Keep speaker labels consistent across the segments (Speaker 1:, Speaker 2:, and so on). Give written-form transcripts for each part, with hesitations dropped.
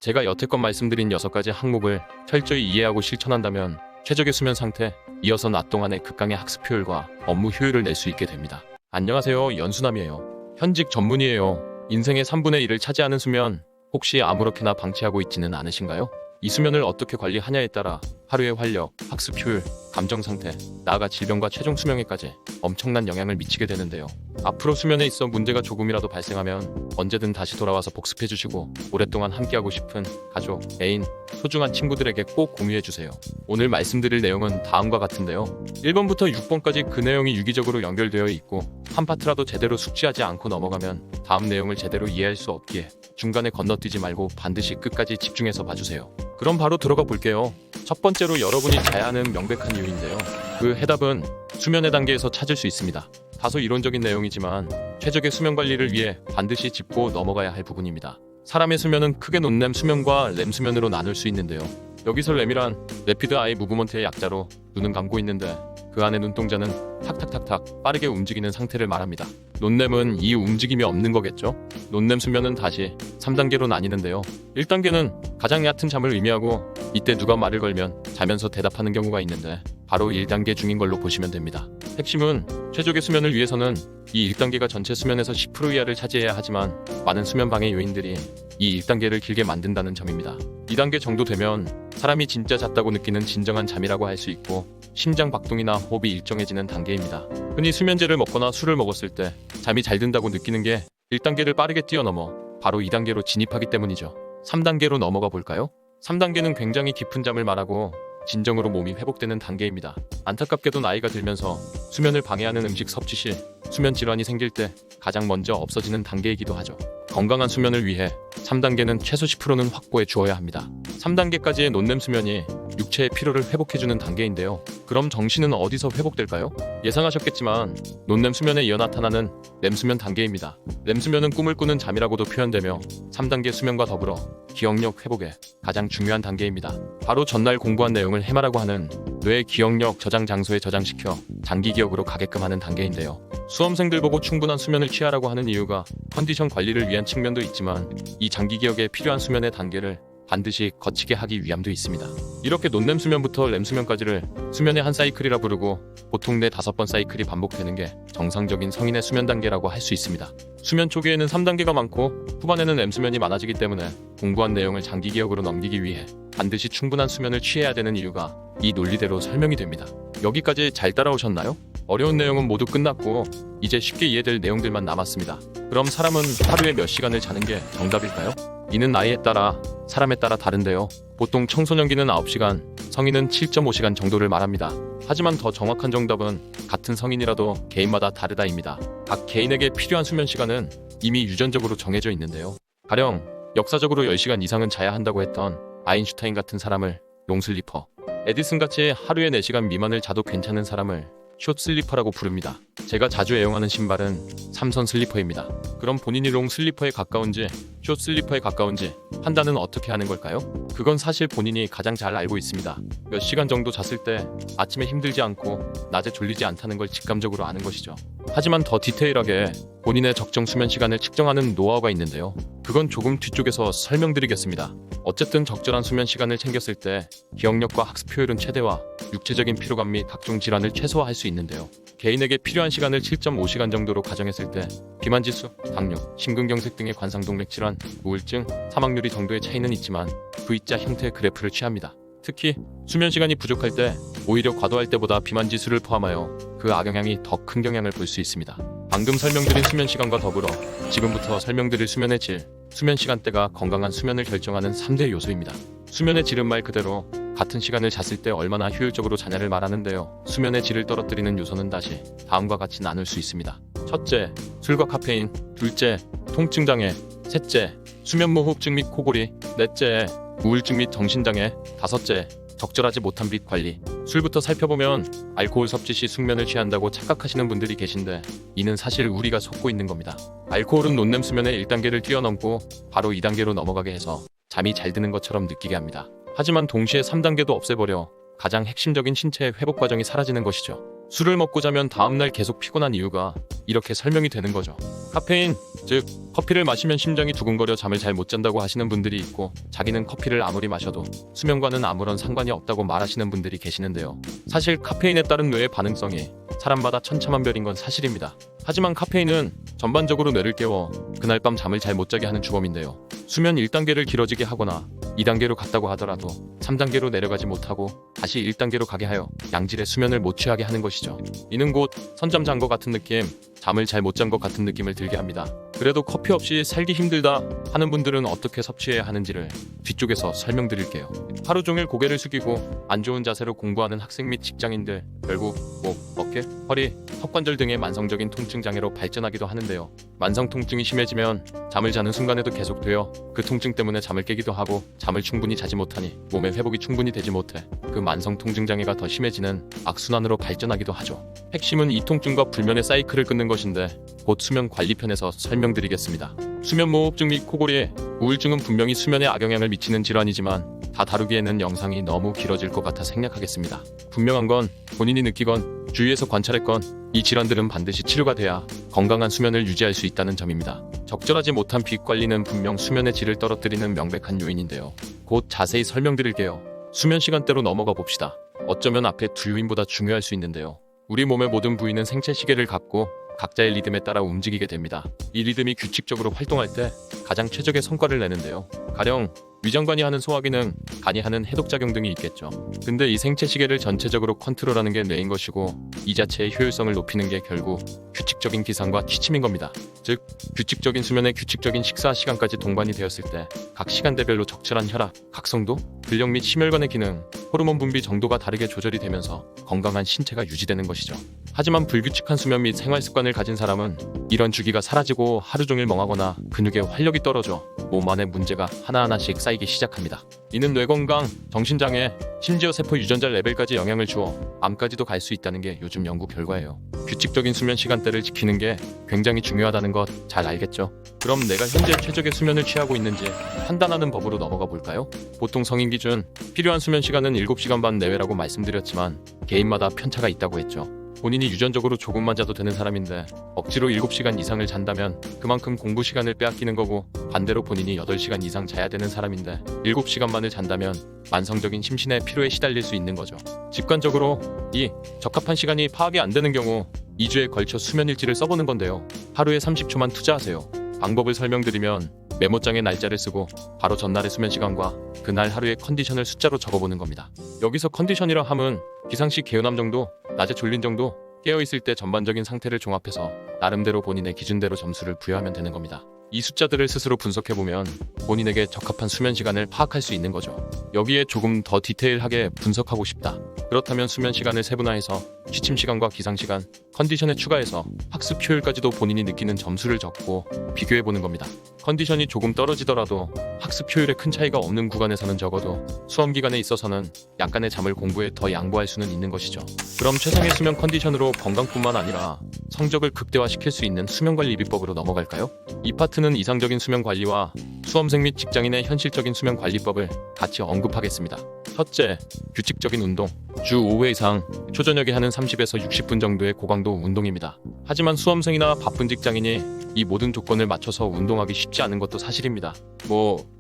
Speaker 1: 제가 여태껏 말씀드린 6가지 항목을 철저히 이해하고 실천한다면 최적의 수면 상태, 이어서 낮 동안의 극강의 학습 효율과 업무 효율을 낼 수 있게 됩니다. 안녕하세요, 연수남이에요. 현직 전문의예요. 인생의 3분의 1을 차지하는 수면, 혹시 아무렇게나 방치하고 있지는 않으신가요? 이 수면을 어떻게 관리하냐에 따라 하루의 활력, 학습 효율, 감정 상태, 나아가 질병과 최종 수명에까지 엄청난 영향을 미치게 되는데요. 앞으로 수면에 있어 문제가 조금이라도 발생하면 언제든 다시 돌아와서 복습해주시고 오랫동안 함께하고 싶은 가족, 애인, 소중한 친구들에게 꼭 공유해주세요. 오늘 말씀드릴 내용은 다음과 같은데요. 1번부터 6번까지 그 내용이 유기적으로 연결되어 있고 한 파트라도 제대로 숙지하지 않고 넘어가면 다음 내용을 제대로 이해할 수 없기에 중간에 건너뛰지 말고 반드시 끝까지 집중해서 봐주세요. 그럼 바로 들어가 볼게요. 첫 번째로 여러분이 자야 하는 명백한 이유인데요. 그 해답은 수면의 단계에서 찾을 수 있습니다. 다소 이론적인 내용이지만 최적의 수면 관리를 위해 반드시 짚고 넘어가야 할 부분입니다. 사람의 수면은 크게 논렘 수면과 렘 수면으로 나눌 수 있는데요. 여기서 렘이란 래피드 아이 무브먼트의 약자로 눈은 감고 있는데 그 안의 눈동자는 탁탁탁탁 빠르게 움직이는 상태를 말합니다. 논렘은 이 움직임이 없는 거겠죠? 논렘 수면은 다시 3단계로 나뉘는데요. 1단계는 가장 얕은 잠을 의미하고 이때 누가 말을 걸면 자면서 대답하는 경우가 있는데 바로 1단계 중인 걸로 보시면 됩니다. 핵심은 최적의 수면을 위해서는 이 1단계가 전체 수면에서 10% 이하를 차지해야 하지만 많은 수면 방해 요인들이 이 1단계를 길게 만든다는 점입니다. 2단계 정도 되면 사람이 진짜 잤다고 느끼는 진정한 잠이라고 할 수 있고 심장 박동이나 호흡이 일정해지는 단계입니다. 흔히 수면제를 먹거나 술을 먹었을 때 잠이 잘 든다고 느끼는 게 1단계를 빠르게 뛰어넘어 바로 2단계로 진입하기 때문이죠. 3단계로 넘어가 볼까요? 3단계는 굉장히 깊은 잠을 말하고 진정으로 몸이 회복되는 단계입니다. 안타깝게도 나이가 들면서 수면을 방해하는 음식 섭취 시 수면 질환이 생길 때 가장 먼저 없어지는 단계이기도 하죠. 건강한 수면을 위해 3단계는 최소 10%는 확보해 주어야 합니다. 3단계까지의 논렘 수면이 육체의 피로를 회복해주는 단계인데요. 그럼 정신은 어디서 회복될까요? 예상하셨겠지만 논렘 수면에 이어 나타나는 렘 수면 단계입니다. 렘 수면은 꿈을 꾸는 잠이라고도 표현되며 3단계 수면과 더불어 기억력 회복에 가장 중요한 단계입니다. 바로 전날 공부한 내용을 해마라고 하는 뇌의 기억력 저장 장소에 저장시켜 장기 기억으로 가게끔 하는 단계인데요. 수험생들 보고 충분한 수면을 취하라고 하는 이유가 컨디션 관리를 위한 측면도 있지만 이 장기 기억에 필요한 수면의 단계를 반드시 거치게 하기 위함도 있습니다. 이렇게 논렘 수면부터 렘 수면까지를 수면의 한 사이클이라 부르고 보통 내 5번 사이클이 반복되는 게 정상적인 성인의 수면 단계라고 할 수 있습니다. 수면 초기에는 3단계가 많고 후반에는 렘 수면이 많아지기 때문에 공부한 내용을 장기 기억으로 넘기기 위해 반드시 충분한 수면을 취해야 되는 이유가 이 논리대로 설명이 됩니다. 여기까지 잘 따라오셨나요? 어려운 내용은 모두 끝났고 이제 쉽게 이해될 내용들만 남았습니다. 그럼 사람은 하루에 몇 시간을 자는 게 정답일까요? 이는 나이에 따라 사람에 따라 다른데요. 보통 청소년기는 9시간, 성인은 7.5시간 정도를 말합니다. 하지만 더 정확한 정답은 같은 성인이라도 개인마다 다르다입니다. 각 개인에게 필요한 수면 시간은 이미 유전적으로 정해져 있는데요. 가령 역사적으로 10시간 이상은 자야 한다고 했던 아인슈타인 같은 사람을 롱슬리퍼, 에디슨같이 하루에 4시간 미만을 자도 괜찮은 사람을 숏슬리퍼라고 부릅니다. 제가 자주 애용하는 신발은 삼선 슬리퍼입니다. 그럼 본인이 롱 슬리퍼에 가까운지 숏 슬리퍼에 가까운지 판단은 어떻게 하는 걸까요? 그건 사실 본인이 가장 잘 알고 있습니다. 몇 시간 정도 잤을 때 아침에 힘들지 않고 낮에 졸리지 않다는 걸 직감적으로 아는 것이죠. 하지만 더 디테일하게 본인의 적정 수면 시간을 측정하는 노하우가 있는데요. 그건 조금 뒤쪽에서 설명드리겠습니다. 어쨌든 적절한 수면 시간을 챙겼을 때 기억력과 학습 효율은 최대화, 육체적인 피로감 및 각종 질환을 최소화할 수 있는데요. 개인에게 필요한 시간을 7.5시간 정도로 가정했을 때 비만지수, 당뇨, 심근경색 등의 관상동맥 질환, 우울증, 사망률이 정도의 차이는 있지만 V자 형태의 그래프를 취합니다. 특히 수면 시간이 부족할 때 오히려 과도할 때보다 비만지수를 포함하여 그 악영향이 더 큰 영향을 볼 수 있습니다. 방금 설명드린 수면 시간과 더불어 지금부터 설명드릴 수면의 질, 수면 시간대가 건강한 수면을 결정하는 3대 요소입니다. 수면의 질은 말 그대로 같은 시간을 잤을 때 얼마나 효율적으로 자냐를 말하는데요. 수면의 질을 떨어뜨리는 요소는 다시 다음과 같이 나눌 수 있습니다. 첫째, 술과 카페인. 둘째, 통증 장애. 셋째, 수면무호흡증 및 코골이. 넷째, 우울증 및 정신장애. 다섯째, 적절하지 못한 빛 관리. 술부터 살펴보면 알코올 섭취 시 숙면을 취한다고 착각하시는 분들이 계신데 이는 사실 우리가 속고 있는 겁니다. 알코올은 논렘 수면의 1단계를 뛰어넘고 바로 2단계로 넘어가게 해서 잠이 잘 드는 것처럼 느끼게 합니다. 하지만 동시에 3단계도 없애버려 가장 핵심적인 신체의 회복 과정이 사라지는 것이죠. 술을 먹고 자면 다음날 계속 피곤한 이유가 이렇게 설명이 되는 거죠. 카페인, 즉 커피를 마시면 심장이 두근거려 잠을 잘 못 잔다고 하시는 분들이 있고, 자기는 커피를 아무리 마셔도 수면과는 아무런 상관이 없다고 말하시는 분들이 계시는데요. 사실 카페인에 따른 뇌의 반응성이 사람마다 천차만별인 건 사실입니다. 하지만 카페인은 전반적으로 뇌를 깨워 그날 밤 잠을 잘 못 자게 하는 주범인데요. 수면 1단계를 길어지게 하거나 2단계로 갔다고 하더라도 3단계로 내려가지 못하고 다시 1단계로 가게 하여 양질의 수면을 못 취하게 하는 것이죠. 이는 곧 선잠 잔 것 같은 느낌, 잠을 잘 못 잔 것 같은 느낌을 들게 합니다. 그래도 커피 없이 살기 힘들다 하는 분들은 어떻게 섭취해야 하는지를 뒤쪽에서 설명드릴게요. 하루 종일 고개를 숙이고 안 좋은 자세로 공부하는 학생 및 직장인들, 결국 목, 어깨, 허리, 턱관절 등의 만성적인 통증 장애로 발전하기도 하는데요. 만성 통증이 심해지면 잠을 자는 순간에도 계속되어 그 통증 때문에 잠을 깨기도 하고, 잠을 충분히 자지 못하니 몸의 회복이 충분히 되지 못해 그 만성 통증 장애가 더 심해지는 악순환으로 발전하기도 하죠. 핵심은 이 통증과 불면의 사이클을 끊는 것인데, 곧 수면 관리편에서 설명드리겠습니다. 수면무호흡증 및 코골이, 우울증은 분명히 수면에 악영향을 미치는 질환이지만 다 다루기에는 영상이 너무 길어질 것 같아 생략하겠습니다. 분명한 건 본인이 느끼건 주위에서 관찰했건 이 질환들은 반드시 치료가 돼야 건강한 수면을 유지할 수 있다는 점입니다. 적절하지 못한 비 관리는 분명 수면의 질을 떨어뜨리는 명백한 요인인데요. 곧 자세히 설명드릴게요. 수면 시간대로 넘어가 봅시다. 어쩌면 앞에 두 요인보다 중요할 수 있는데요. 우리 몸의 모든 부위는 생체 시계를 갖고 각자의 리듬에 따라 움직이게 됩니다. 이 리듬이 규칙적으로 활동할 때 가장 최적의 성과를 내는데요. 가령 위장관이 하는 소화기능, 간이 하는 해독작용 등이 있겠죠. 근데 이 생체 시계를 전체적으로 컨트롤하는 게 뇌인 것이고, 이 자체의 효율성을 높이는 게 결국 규칙적인 기상과 취침인 겁니다. 즉, 규칙적인 수면에 규칙적인 식사 시간까지 동반이 되었을 때 각 시간대별로 적절한 혈압, 각성도, 근력 및 심혈관의 기능, 호르몬 분비 정도가 다르게 조절이 되면서 건강한 신체가 유지되는 것이죠. 하지만 불규칙한 수면 및 생활 습관을 가진 사람은 이런 주기가 사라지고 하루 종일 멍하거나 근육에 활력이 떨어져 몸 안에 문제가 하나하나씩 쌓이기 시작합니다. 이는 뇌 건강, 정신장애, 심지어 세포 유전자 레벨까지 영향을 주어 암까지도 갈 수 있다는 게 요즘 연구 결과예요. 규칙적인 수면 시간대를 지키는 게 굉장히 중요하다는 것 잘 알겠죠? 그럼 내가 현재 최적의 수면을 취하고 있는지 판단하는 법으로 넘어가 볼까요? 보통 성인 기준 필요한 수면 시간은 7시간 반 내외라고 말씀드렸지만 개인마다 편차가 있다고 했죠. 본인이 유전적으로 조금만 자도 되는 사람인데 억지로 7시간 이상을 잔다면 그만큼 공부 시간을 빼앗기는 거고, 반대로 본인이 8시간 이상 자야 되는 사람인데 7시간만을 잔다면 만성적인 심신의 피로에 시달릴 수 있는 거죠. 직관적으로 이 적합한 시간이 파악이 안 되는 경우 2주에 걸쳐 수면 일지를 써보는 건데요. 하루에 30초만 투자하세요. 방법을 설명드리면 메모장에 날짜를 쓰고 바로 전날의 수면 시간과 그날 하루의 컨디션을 숫자로 적어보는 겁니다. 여기서 컨디션이라 함은 기상시 개운함 정도, 낮에 졸린 정도, 깨어있을 때 전반적인 상태를 종합해서 나름대로 본인의 기준대로 점수를 부여하면 되는 겁니다. 이 숫자들을 스스로 분석해보면 본인에게 적합한 수면 시간을 파악할 수 있는 거죠. 여기에 조금 더 디테일하게 분석하고 싶다. 그렇다면 수면 시간을 세분화해서 취침 시간과 기상 시간, 컨디션에 추가해서 학습 효율까지도 본인이 느끼는 점수를 적고 비교해보는 겁니다. 컨디션이 조금 떨어지더라도 학습 효율에 큰 차이가 없는 구간에서는 적어도 수험 기간에 있어서는 약간의 잠을 공부에 더 양보할 수는 있는 것이죠. 그럼 최상의 수면 컨디션으로 건강뿐만 아니라 성적을 극대화시킬 수 있는 수면관리 비법으로 넘어갈까요? 이 파트는 이상적인 수면관리와 수험생 및 직장인의 현실적인 수면관리법을 같이 언급하겠습니다. 첫째, 규칙적인 운동. 주 5회 이상, 초저녁에 하는 30에서 60분 정도의 고강도 운동입니다. 하지만 수험생이나 바쁜 직장인이 이 모든 조건을 맞춰서 운동하기 쉽지 않은 것도 사실입니다.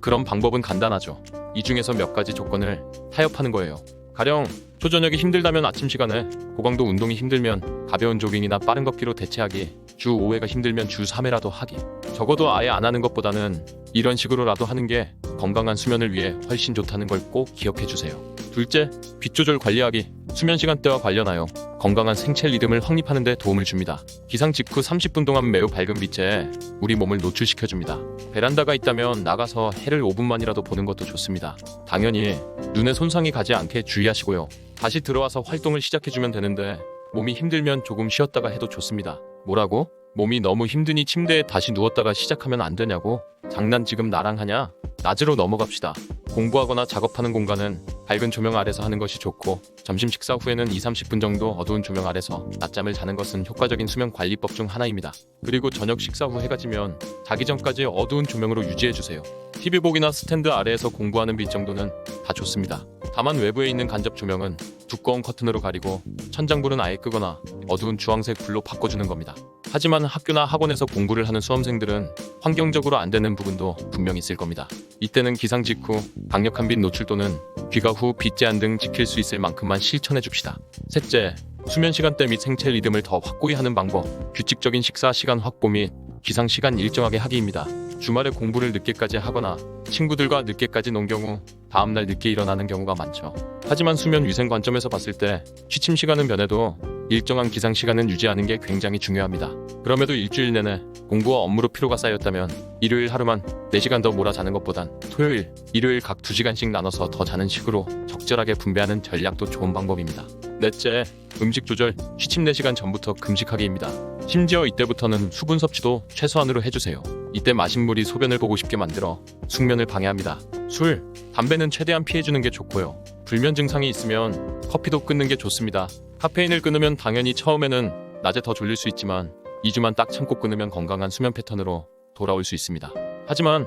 Speaker 1: 그런 방법은 간단하죠. 이 중에서 몇 가지 조건을 타협하는 거예요. 가령 초저녁이 힘들다면 아침 시간에, 고강도 운동이 힘들면 가벼운 조깅이나 빠른 걷기로 대체하기, 주 5회가 힘들면 주 3회라도 하기. 적어도 아예 안 하는 것보다는 이런 식으로라도 하는 게 건강한 수면을 위해 훨씬 좋다는 걸 꼭 기억해 주세요. 둘째, 빛 조절 관리하기. 수면 시간대와 관련하여 건강한 생체 리듬을 확립하는 데 도움을 줍니다. 기상 직후 30분 동안 매우 밝은 빛에 우리 몸을 노출시켜줍니다. 베란다가 있다면 나가서 해를 5분만이라도 보는 것도 좋습니다. 당연히 눈에 손상이 가지 않게 주의하시고요. 다시 들어와서 활동을 시작해주면 되는데 몸이 힘들면 조금 쉬었다가 해도 좋습니다. 뭐라고? 몸이 너무 힘드니 침대에 다시 누웠다가 시작하면 안 되냐고? 장난 지금 나랑 하냐? 낮으로 넘어갑시다. 공부하거나 작업하는 공간은 밝은 조명 아래서 하는 것이 좋고, 점심 식사 후에는 2-30분 정도 어두운 조명 아래서 낮잠을 자는 것은 효과적인 수면 관리법 중 하나입니다. 그리고 저녁 식사 후 해가 지면 자기 전까지 어두운 조명으로 유지해주세요. TV 보기나 스탠드 아래에서 공부하는 빛 정도는 다 좋습니다. 다만 외부에 있는 간접 조명은 두꺼운 커튼으로 가리고 천장불은 아예 끄거나 어두운 주황색 불로 바꿔주는 겁니다. 하지만 학교나 학원에서 공부를 하는 수험생들은 환경적으로 안 되는 부분도 분명 있을 겁니다. 이때는 기상 직후 강력한 빛 노출 또는 귀가 후 빛 제한 등 지킬 수 있을 만큼만 실천해 줍시다. 셋째, 수면 시간대 및 생체 리듬을 더 확고히 하는 방법. 규칙적인 식사 시간 확보 및 기상 시간 일정하게 하기입니다. 주말에 공부를 늦게까지 하거나 친구들과 늦게까지 논 경우 다음날 늦게 일어나는 경우가 많죠. 하지만 수면 위생 관점에서 봤을 때 취침 시간은 변해도 일정한 기상 시간은 유지하는 게 굉장히 중요합니다. 그럼에도 일주일 내내 공부와 업무로 피로가 쌓였다면 일요일 하루만 4시간 더 몰아 자는 것보단 토요일, 일요일 각 2시간씩 나눠서 더 자는 식으로 적절하게 분배하는 전략도 좋은 방법입니다. 넷째, 음식 조절. 취침 4시간 전부터 금식하기입니다. 심지어 이때부터는 수분 섭취도 최소한으로 해주세요. 이때 마신 물이 소변을 보고 싶게 만들어 숙면을 방해합니다. 술, 담배는 최대한 피해주는 게 좋고요. 불면 증상이 있으면 커피도 끊는 게 좋습니다. 카페인을 끊으면 당연히 처음에는 낮에 더 졸릴 수 있지만 2주만 딱 참고 끊으면 건강한 수면 패턴으로 돌아올 수 있습니다. 하지만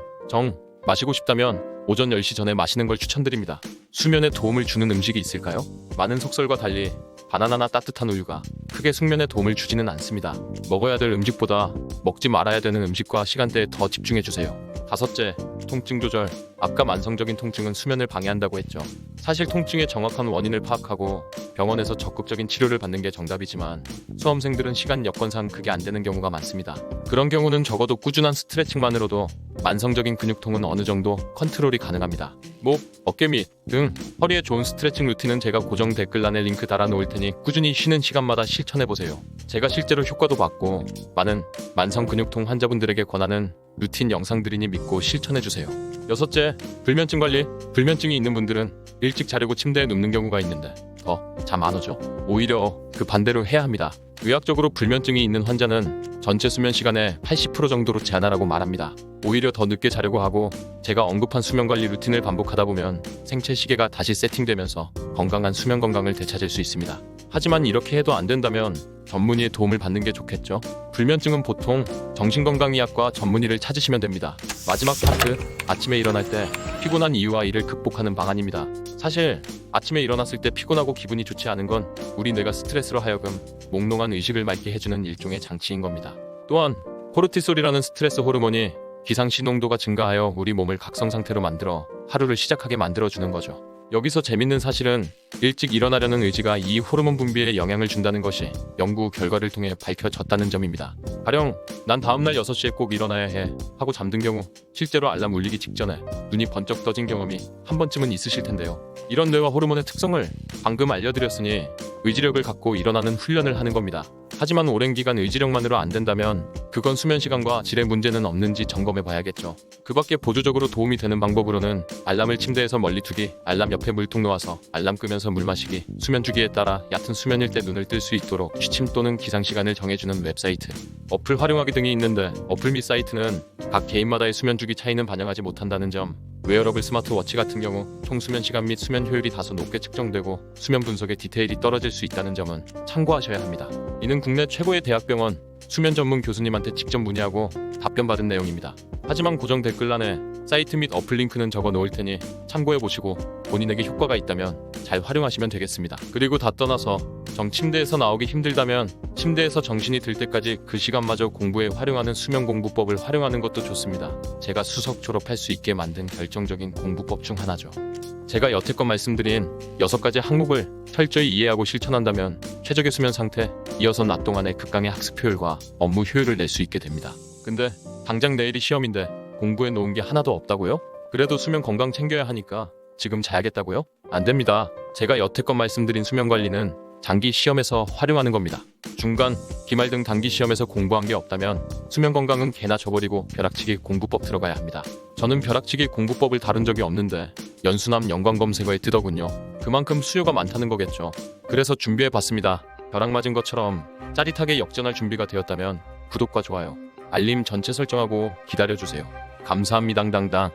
Speaker 1: 마시고 싶다면 오전 10시 전에 마시는 걸 추천드립니다. 수면에 도움을 주는 음식이 있을까요? 많은 속설과 달리 바나나나 따뜻한 우유가 크게 숙면에 도움을 주지는 않습니다. 먹어야 될 음식보다 먹지 말아야 되는 음식과 시간대에 더 집중해주세요. 다섯째, 통증 조절. 아까 만성적인 통증은 수면을 방해한다고 했죠. 사실 통증의 정확한 원인을 파악하고 병원에서 적극적인 치료를 받는 게 정답이지만 수험생들은 시간 여건상 그게 안 되는 경우가 많습니다. 그런 경우는 적어도 꾸준한 스트레칭만으로도 만성적인 근육통은 어느 정도 컨트롤이 가능합니다. 목, 어깨 및 등, 허리에 좋은 스트레칭 루틴은 제가 고정 댓글란에 링크 달아 놓을 테니 꾸준히 쉬는 시간마다 실천해보세요. 제가 실제로 효과도 봤고 많은 만성 근육통 환자분들에게 권하는 루틴 영상들이니 믿고 실천해주세요. 여섯째, 불면증 관리. 불면증이 있는 분들은 일찍 자려고 침대에 눕는 경우가 있는데 더 잠 안 오죠. 오히려 그 반대로 해야 합니다. 의학적으로 불면증이 있는 환자는 전체 수면 시간의 80% 정도로 제한하라고 말합니다. 오히려 더 늦게 자려고 하고 제가 언급한 수면관리 루틴을 반복하다 보면 생체 시계가 다시 세팅되면서 건강한 수면 건강을 되찾을 수 있습니다. 하지만 이렇게 해도 안 된다면 전문의의 도움을 받는 게 좋겠죠. 불면증은 보통 정신건강의학과 전문의를 찾으시면 됩니다. 마지막 파트, 아침에 일어날 때 피곤한 이유와 이를 극복하는 방안입니다. 사실 아침에 일어났을 때 피곤하고 기분이 좋지 않은 건 우리 뇌가 스트레스로 하여금 몽롱한 의식을 맑게 해주는 일종의 장치인 겁니다. 또한 코르티솔이라는 스트레스 호르몬이 기상시 농도가 증가하여 우리 몸을 각성 상태로 만들어 하루를 시작하게 만들어주는 거죠. 여기서 재밌는 사실은 일찍 일어나려는 의지가 이 호르몬 분비에 영향을 준다는 것이 연구 결과를 통해 밝혀졌다는 점입니다. 가령 난 다음날 6시에 꼭 일어나야 해 하고 잠든 경우 실제로 알람 울리기 직전에 눈이 번쩍 떠진 경험이 한 번쯤은 있으실 텐데요. 이런 뇌와 호르몬의 특성을 방금 알려드렸으니 의지력을 갖고 일어나는 훈련을 하는 겁니다. 하지만 오랜 기간 의지력만으로 안 된다면 그건 수면 시간과 질의 문제는 없는지 점검해 봐야겠죠. 그 밖에 보조적으로 도움이 되는 방법으로는 알람을 침대에서 멀리 두기, 알람 옆에 물통 놓아서 알람 끄면서 물 마시기, 수면 주기에 따라 얕은 수면일 때 눈을 뜰 수 있도록 취침 또는 기상 시간을 정해주는 웹사이트, 어플 활용하기 등이 있는데 어플 및 사이트는 각 개인마다의 수면 주기 차이는 반영하지 못한다는 점, 웨어러블 스마트워치 같은 경우 총 수면 시간 및 수면 효율이 다소 높게 측정되고 수면 분석의 디테일이 떨어질 수 있다는 점은 참고하셔야 합니다. 이는 국내 최고의 대학병원 수면 전문 교수님한테 직접 문의하고 답변받은 내용입니다. 하지만 고정 댓글란에 사이트 및 어플 링크는 적어 놓을 테니 참고해보시고 본인에게 효과가 있다면 잘 활용하시면 되겠습니다. 그리고 다 떠나서 침대에서 나오기 힘들다면 침대에서 정신이 들 때까지 그 시간마저 공부에 활용하는 수면 공부법을 활용하는 것도 좋습니다. 제가 수석 졸업할 수 있게 만든 결정적인 공부법 중 하나죠. 제가 여태껏 말씀드린 6가지 항목을 철저히 이해하고 실천한다면 최적의 수면 상태, 이어서 낮 동안의 극강의 학습 효율과 업무 효율을 낼 수 있게 됩니다. 근데 당장 내일이 시험인데 공부해 놓은 게 하나도 없다고요? 그래도 수면 건강 챙겨야 하니까 지금 자야겠다고요? 안 됩니다. 제가 여태껏 말씀드린 수면 관리는 장기 시험에서 활용하는 겁니다. 중간, 기말 등 단기 시험에서 공부한 게 없다면 수면 건강은 개나 줘버리고 벼락치기 공부법 들어가야 합니다. 저는 벼락치기 공부법을 다룬 적이 없는데 연수남 연관 검색어에 뜨더군요. 그만큼 수요가 많다는 거겠죠. 그래서 준비해봤습니다. 벼락 맞은 것처럼 짜릿하게 역전할 준비가 되었다면 구독과 좋아요, 알림 전체 설정하고 기다려주세요. 감사합니다. 당당.